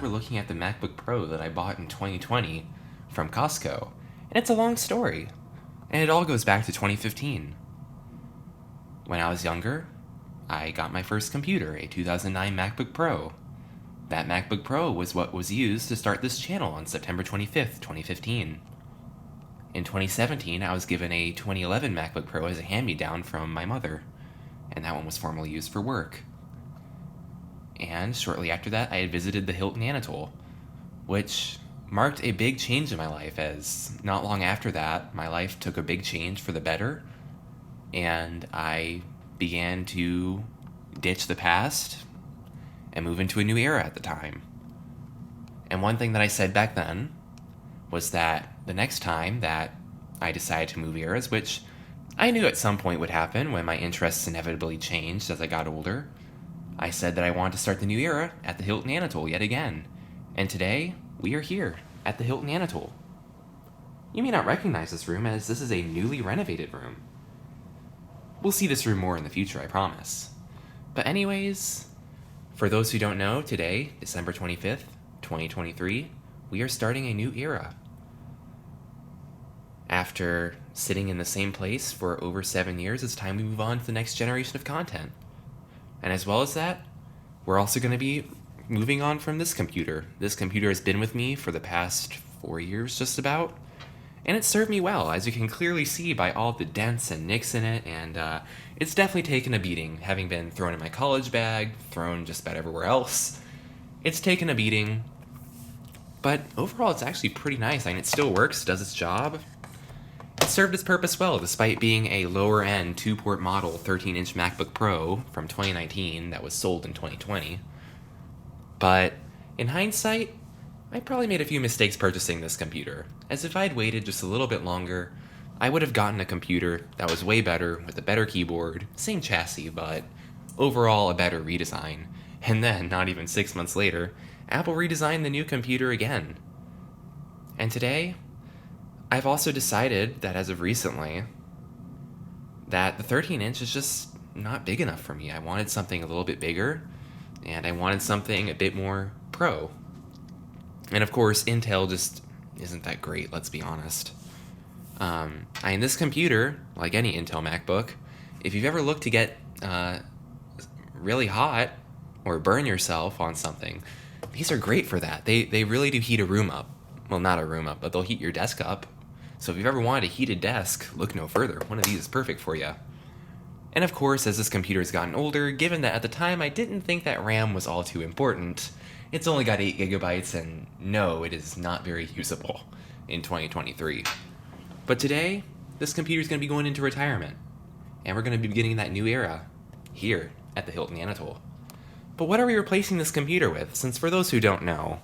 remember looking at the MacBook Pro that I bought in 2020 from Costco, and it's a long story, and it all goes back to 2015. When I was younger, I got my first computer, a 2009 MacBook Pro. That MacBook Pro was what was used to start this channel on September 25th, 2015. In 2017, I was given a 2011 MacBook Pro as a hand-me-down from my mother, and that one was formerly used for work. And shortly after that, I had visited the Hilton Anatole, which marked a big change in my life, as not long after that, my life took a big change for the better, and I began to ditch the past and move into a new era at the time. And one thing that I said back then was that the next time that I decided to move eras, which I knew at some point would happen when my interests inevitably changed as I got older, I said that I wanted to start the new era at the Hilton Anatole yet again. And today, we are here at the Hilton Anatole. You may not recognize this room, as this is a newly renovated room. We'll see this room more in the future, I promise. But anyways, for those who don't know, today, December 25th, 2023, we are starting a new era. After sitting in the same place for over 7 years, it's time we move on to the next generation of content. And as well as that, we're also going to be moving on from this computer. This computer has been with me for the past 4 years, just about. And it served me well, as you can clearly see by all the dents and nicks in it, and it's definitely taken a beating, having been thrown in my college bag, thrown just about everywhere else. It's taken a beating, but overall it's actually pretty nice. I mean, it still works, does its job. It served its purpose well, despite being a lower-end 2-port model 13-inch MacBook Pro from 2019 that was sold in 2020. But in hindsight, I probably made a few mistakes purchasing this computer, as if I had waited just a little bit longer, I would have gotten a computer that was way better, with a better keyboard, same chassis, but overall a better redesign. And then, not even 6 months later, Apple redesigned the new computer again. And today, I've also decided that as of recently, that the 13-inch is just not big enough for me. I wanted something a little bit bigger, and I wanted something a bit more pro. And of course, Intel just isn't that great, let's be honest. This computer, like any Intel MacBook, if you've ever looked to get really hot or burn yourself on something, these are great for that. They really do heat a room up. Well, not a room up, but they'll heat your desk up. So if you've ever wanted a heated desk, look no further. One of these is perfect for you. And of course, as this computer has gotten older, given that at the time I didn't think that RAM was all too important, it's only got 8 gigabytes, and no, it is not very usable in 2023. But today, this computer is going to be going into retirement, and we're going to be beginning that new era here at the Hilton Anatole. But what are we replacing this computer with? Since for those who don't know,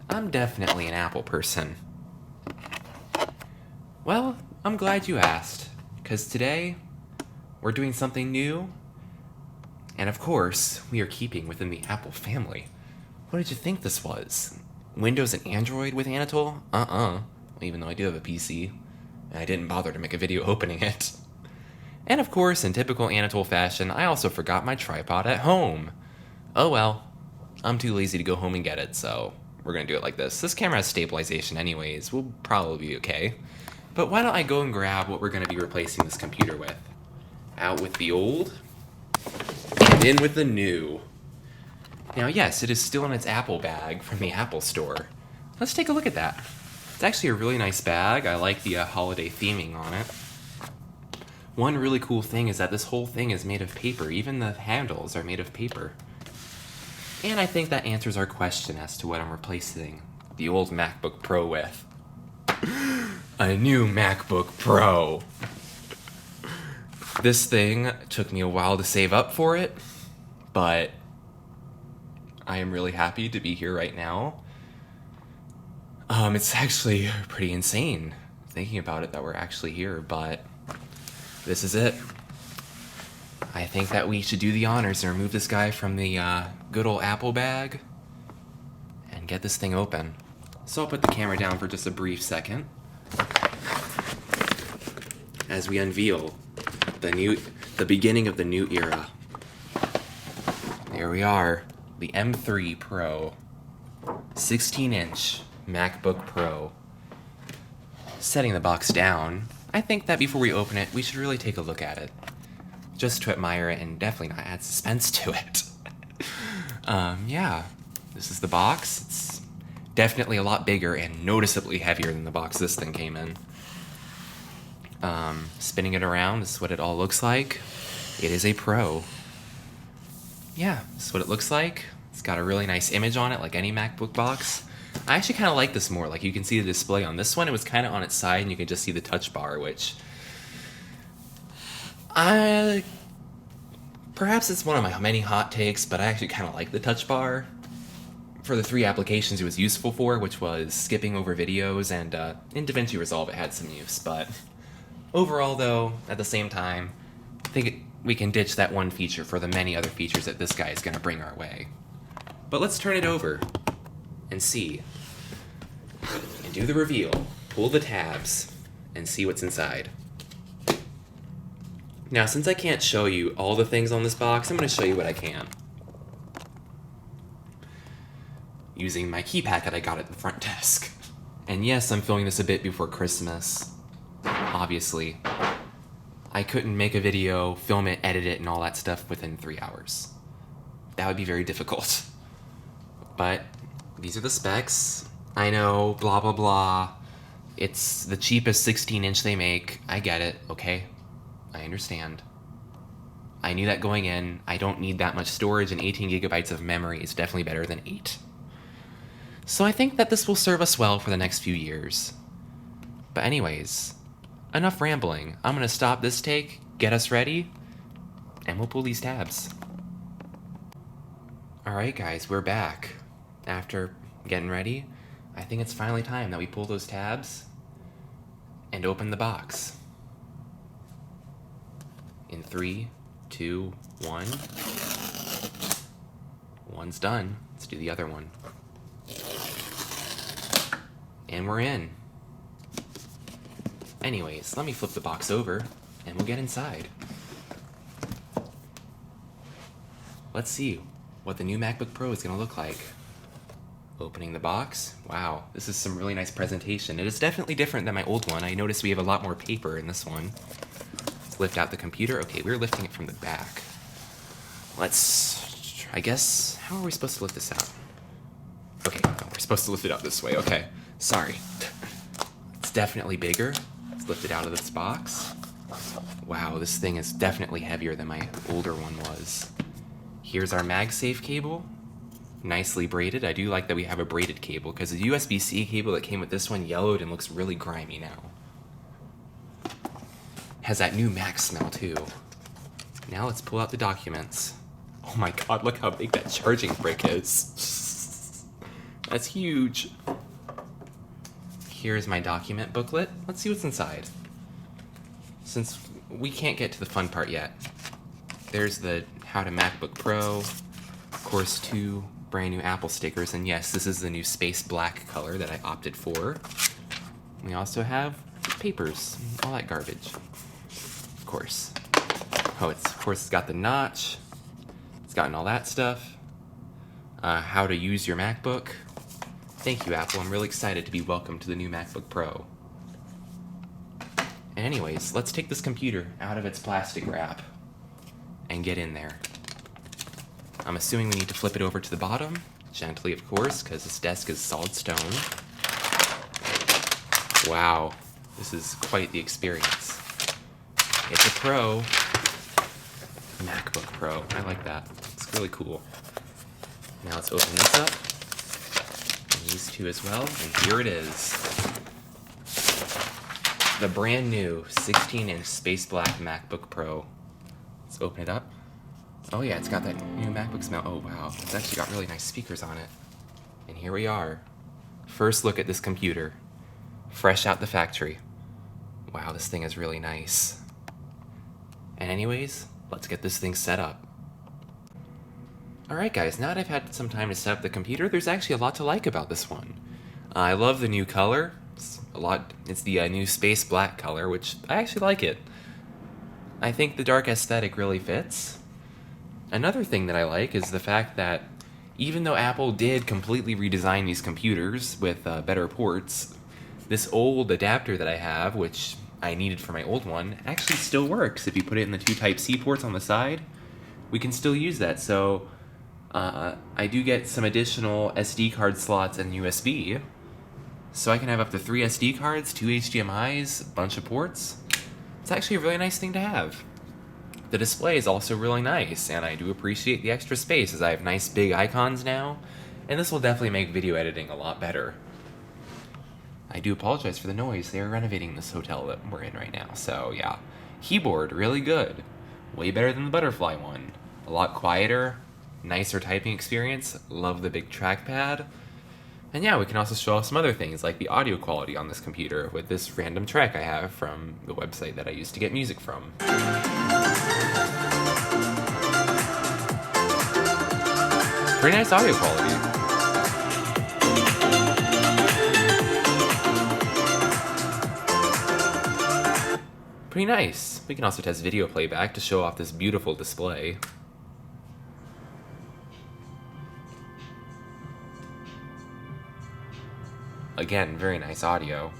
I'm definitely an Apple person. Well, I'm glad you asked, because today we're doing something new, and of course, we are keeping within the Apple family. What did you think this was? Windows and Android with Anatole? Even though I do have a PC, and I didn't bother to make a video opening it. And of course, in typical Anatole fashion, I also forgot my tripod at home. Oh well, I'm too lazy to go home and get it, so we're gonna do it like this. This camera has stabilization anyways, we'll probably be okay. But why don't I go and grab what we're gonna be replacing this computer with? Out with the old, and in with the new. Now yes, it is still in its Apple bag from the Apple Store. Let's take a look at that. It's actually a really nice bag. I like the holiday theming on it. One really cool thing is that this whole thing is made of paper. Even the handles are made of paper. And I think that answers our question as to what I'm replacing the old MacBook Pro with. A new MacBook Pro. This thing took me a while to save up for it, but I am really happy to be here right now. It's actually pretty insane thinking about it that we're actually here, but this is it. I think that we should do the honors and remove this guy from the good old Apple bag and get this thing open. So I'll put the camera down for just a brief second as we unveil the beginning of the new era. There we are, the M3 Pro. 16-inch MacBook Pro. Setting the box down, I think that before we open it, we should really take a look at it. Just to admire it and definitely not add suspense to it. Yeah, this is the box. It's definitely a lot bigger and noticeably heavier than the box this thing came in. Spinning it around, this is what it all looks like. It is a Pro. Yeah, this is what it looks like. It's got a really nice image on it, like any MacBook box. I actually kind of like this more. Like, you can see the display on this one. It was kind of on its side, and you can just see the touch bar, which... Perhaps it's one of my many hot takes, but I actually kind of like the touch bar. For the 3 applications it was useful for, which was skipping over videos, and in DaVinci Resolve it had some use. But overall, though, at the same time, I think we can ditch that one feature for the many other features that this guy is going to bring our way. But let's turn it over and see. And do the reveal. Pull the tabs and see what's inside. Now, since I can't show you all the things on this box, I'm going to show you what I can. Using my key packet I got at the front desk. And yes, I'm filming this a bit before Christmas. Obviously. I couldn't make a video, film it, edit it, and all that stuff within 3 hours. That would be very difficult. But these are the specs. I know, blah blah blah. It's the cheapest 16-inch they make. I get it, okay? I understand. I knew that going in. I don't need that much storage, and 18 gigabytes of memory is definitely better than 8. So I think that this will serve us well for the next few years. But anyways, enough rambling. I'm gonna stop this take, get us ready, and we'll pull these tabs. Alright guys, we're back. After getting ready, I think it's finally time that we pull those tabs and open the box. In 3, 2, 1. One's done. Let's do the other one. And we're in. Anyways, let me flip the box over and we'll get inside. Let's see what the new MacBook Pro is going to look like. Opening the box. Wow, this is some really nice presentation. It is definitely different than my old one. I noticed we have a lot more paper in this one. Let's lift out the computer. Okay, we're lifting it from the back. Let's, I guess, how are we supposed to lift this out? Okay, no, we're supposed to lift it out this way. Okay, sorry. It's definitely bigger. Let's lift it out of this box. Wow, this thing is definitely heavier than my older one was. Here's our MagSafe cable. Nicely braided. I do like that we have a braided cable, because the USB-C cable that came with this one yellowed and looks really grimy now. Has that new Mac smell too. Now let's pull out the documents. Oh my god, look how big that charging brick is. That's huge. Here's my document booklet. Let's see what's inside. Since we can't get to the fun part yet. There's the How to MacBook Pro. Of course, 2 brand new Apple stickers, and yes, this is the new space black color that I opted for. We also have papers, all that garbage. Of course. Oh, it's got the notch. It's gotten all that stuff. How to use your MacBook. Thank you, Apple. I'm really excited to be welcomed to the new MacBook Pro. And anyways, let's take this computer out of its plastic wrap and get in there. I'm assuming we need to flip it over to the bottom, gently of course, because this desk is solid stone. Wow, this is quite the experience. It's a Pro. MacBook Pro, I like that. It's really cool. Now let's open this up. And these 2 as well, and here it is. The brand new 16-inch space black MacBook Pro. Let's open it up. Oh yeah, it's got that new MacBook smell. Oh wow, it's actually got really nice speakers on it. And here we are. First look at this computer. Fresh out the factory. Wow, this thing is really nice. And anyways, let's get this thing set up. Alright guys, now that I've had some time to set up the computer, there's actually a lot to like about this one. I love the new color. It's the new space black color, which I actually like it. I think the dark aesthetic really fits. Another thing that I like is the fact that even though Apple did completely redesign these computers with better ports, this old adapter that I have, which I needed for my old one, actually still works. If you put it in the two Type-C ports on the side, we can still use that. So I do get some additional SD card slots and USB, so I can have up to 3 SD cards, 2 HDMIs, a bunch of ports. It's actually a really nice thing to have. The display is also really nice, and I do appreciate the extra space as I have nice big icons now, and this will definitely make video editing a lot better. I do apologize for the noise. They are renovating this hotel that we're in right now, so yeah. Keyboard, really good. Way better than the Butterfly one. A lot quieter, nicer typing experience. Love the big trackpad. And yeah, we can also show off some other things, like the audio quality on this computer with this random track I have from the website that I used to get music from. Pretty nice audio quality. Pretty nice. We can also test video playback to show off this beautiful display. Again, very nice audio.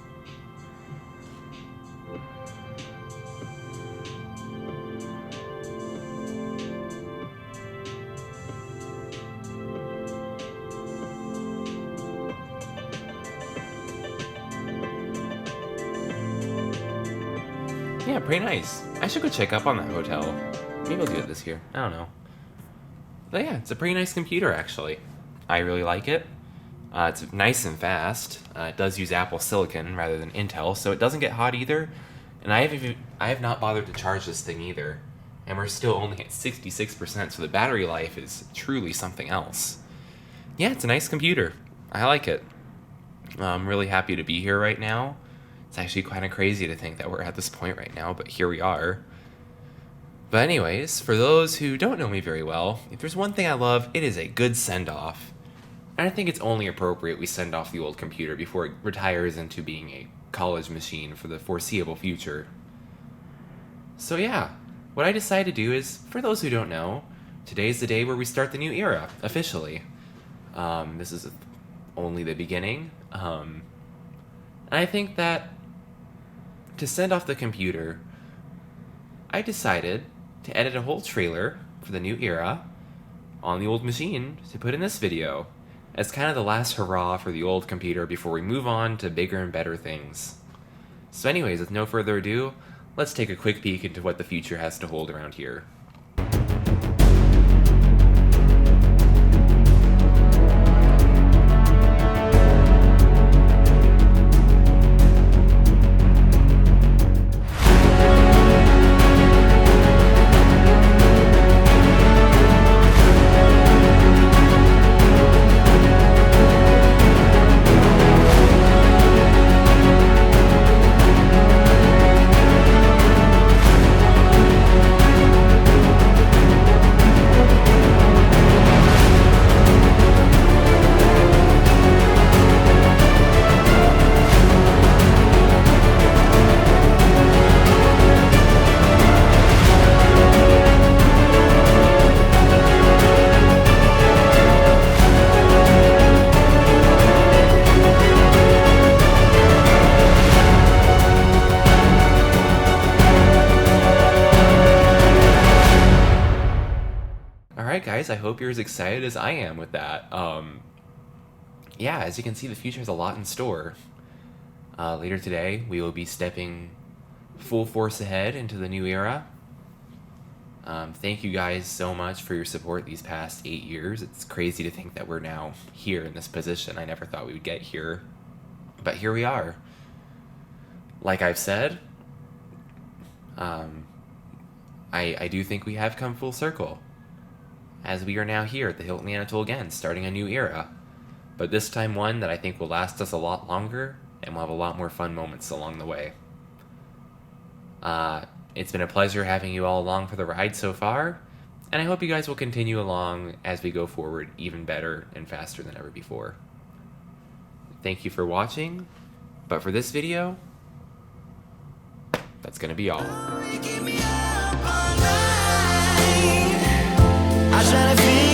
Yeah, pretty nice. I should go check up on that hotel. Maybe I'll do it this year. I don't know. But yeah, it's a pretty nice computer, actually. I really like it. It's nice and fast. It does use Apple Silicon rather than Intel, so it doesn't get hot either. And I have not bothered to charge this thing either. And we're still only at 66%, so the battery life is truly something else. Yeah, it's a nice computer. I like it. I'm really happy to be here right now. It's actually kind of crazy to think that we're at this point right now, but here we are. But anyways, for those who don't know me very well, if there's one thing I love, it is a good send-off. And I think it's only appropriate we send off the old computer before it retires into being a college machine for the foreseeable future. So yeah, what I decided to do is, for those who don't know, today's the day where we start the new era, officially. This is only the beginning. And I think that to send off the computer, I decided to edit a whole trailer for the new era on the old machine to put in this video as kind of the last hurrah for the old computer before we move on to bigger and better things. So anyways, with no further ado, let's take a quick peek into what the future has to hold around here. Alright guys, I hope you're as excited as I am with that. Yeah, as you can see, the future has a lot in store. Later today, we will be stepping full force ahead into the new era. Thank you guys so much for your support these past 8 years. It's crazy to think that we're now here in this position. I never thought we would get here, but here we are. Like I've said, I do think we have come full circle, as we are now here at the Hilton Anatole again, starting a new era, but this time one that I think will last us a lot longer, and we'll have a lot more fun moments along the way. It's been a pleasure having you all along for the ride so far, and I hope you guys will continue along as we go forward even better and faster than ever before. Thank you for watching, but for this video, that's gonna be all. I try to feel